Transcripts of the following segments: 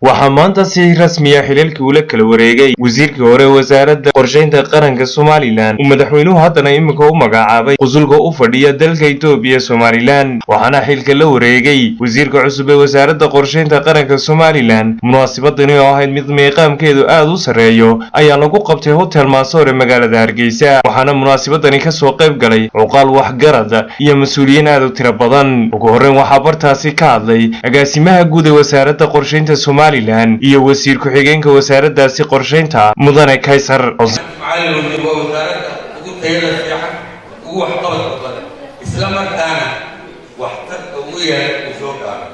waxaa maanta si rasmi ah xilalkii ula kala wareegay wasiirkii hore wasaaradda qorsheynta qaranka Somaliland uu madaxweynuhu haddana imika u magacaabay qusulka u fadhiya dalka Itoobiya Somaliland waxaana xilka la wareegay wasiirka cusub ee wasaaradda qorsheynta qaranka Somaliland munaasabadani oo ahayd mid meeqaamkeedu aad u sareeyo ayaa lagu qabtay hotel Maasoore magaalada Hargeysa waxaana munaasabadani ka soo qayb galay cuqaal waxgarad iyo mas'uuliyiin aad u tiro badan ugu horreyn waxaa bartaasi ka hadlay agaasimaha guud ee wasaaradda qorsheynta Somaliland iyo wasiir ku-xigeenka wasaaraddaasi qorsheynta mudane Kaysar isla markaana waxtarka ugu yeeray uu soo gaaro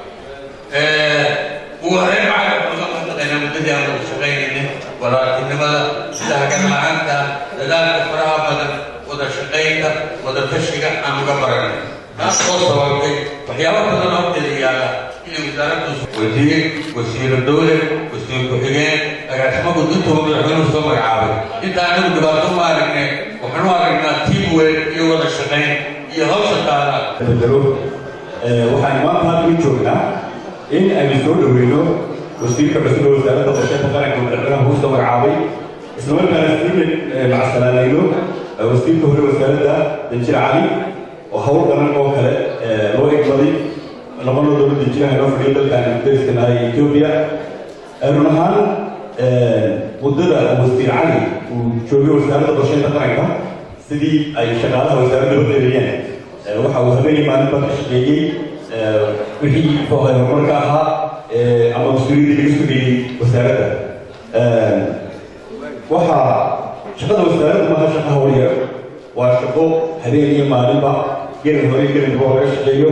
ugu horreyn waxaan maqnaqaynaa muddadii aan wada shaqaynaynin walaaltinimada sida hagar la'aanta dadaalka faraha badan wada shaqaynta wada tashiga aan uga baranay taas oo sababtay waxyaabo badan oo taliyaala inay wasaaraddu wasiiro dowle wasiir ku-xigeen agaasimo gudintooda madaxweynuhu soo magacaabay inta anagu dhibaato ma aragne waxaanu aragnaa teamwork iyo wada shaqayn iyo hawsha taala waxaan maanta halkan joognaa in aynu soo dhaweyno wasiirka cusub ee wasaaradda qorsheynta qaranka madaxweynaha uu soo magacaabay isla markaana sii macsalaanayno wasiirka hore wasaaradda Danjir Cali oo hawl qaran oo kale loo egmaday labada dowladda jiraha loo fadhiyo dalkan Ingiriiska iyo Itoobiya run ahaan muddada wasiir Cali uu joogay wasaaradda qorsheynta qaranka sidii ay shaqaalaha wasaaradda u leeyihiin waxa uu habeenkii maalinba ka shaqeeyay wixii horumarka ahaa ama mas'uuliyadda laga sugayay wasaaradda waxa shaqada wasaaradda maaha shaqo hawliya waa shaqo habeen iyo maalinba gelin hore gelin dambe laga shaqeeyo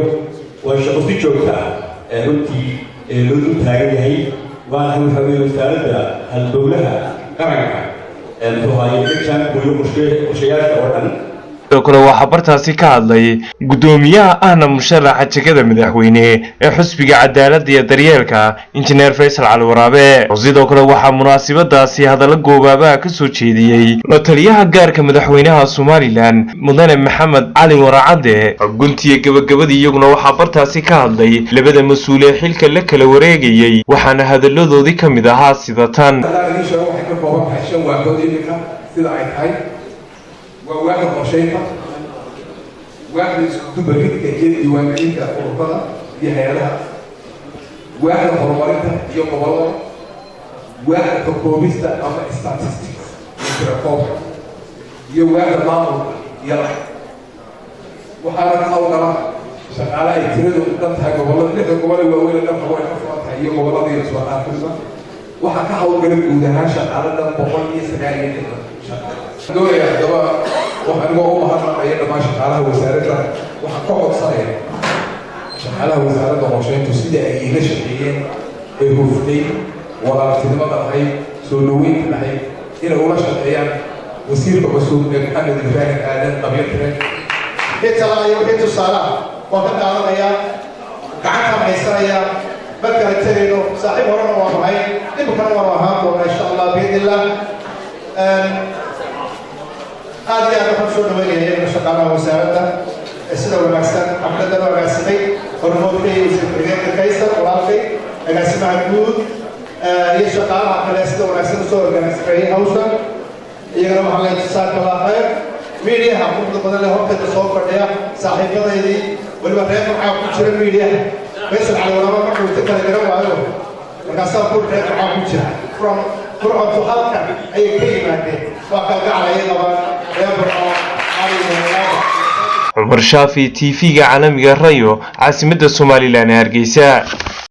waa shaqo si joogta ah runtii loo dul taagan yahay waana waxa weeye wasaaradda halbowlaha qaranka muxuu ahaayey dadkan kuyo qorshayaasha oo dhan kale waxaa bartaasi ka hadlay gudoomiyaha ahna musharaxa jagada madaxweyne ee xusbiga cadaaladda iyo daryeelka injineer Faysal Cali Waraabe sidoo kale waxaa munaasabadaasi hadallo goobaaba ka soo jeediyay la taliyaha gaarka madaxweynaha Somaliland mudane Maxamed Cali Waracade guntiga gabagabadii iyaguna waxaa bartaasi ka hadlay labada mas'uul ee xilka la kala wareegayay waxaana hadalladoodii ka mid ahaa sida tan وواحد قرشينها واحد تبريد كجد يوانعين كأوروبا يهيالها واحد هرمارينها يوم والله واحد كوكوبيستا أما statistics يترقوها واحد معه يلا وحارك أولا شغالة يتردوا قدامتها قبلا لحظة قبلا وأولا لم هو يحفظها يوم والله دي رسوة آخرها وحكا حول قلب ودها شغالة بقولي سنعين دوري دابا waxaan ugu mahadnaqayaa dhammaan shaqaalaha wasaaradda waxaan ka codsanayaa shaqaalaha wasaaradda qorsheyntu sida ay iga shaqeeyeen ee hufnay walaaltinimada lahayd soo dhaweynta lahayd inay ula shaqeeyaan wasiirka cusub ee Maxamed Ibrahim Aadan qabyatire intalaayo wixii tusaalaha waan ka qaadanayaa gacantaan haysanayaa markaan tegayno saaxiib horena waa mahay dhibkana waa ahaan doona insha allah biidnillah هذه أنا خمسون وجهين من شقاء وزارة السنة والمكسر أحمد الله وعسمي ورموتي وزير الكيسر ورافي أنا سمع الجود يشقاء أحمد السنة والمكسر صور أنا سمعي هوسا يقرأ محل اتصال الله خير ميديا هم بدل لهم تتصور فرديا صاحب كذا والبرنامج معه كل الميديا بس على ورا ما كنت تكلم وعليه الناس كل ده معه كل from to halkan أي كلمة وقال عليه طبعا عمر شافي TV عالمي الريو عاصمة Somaliland Hargeysa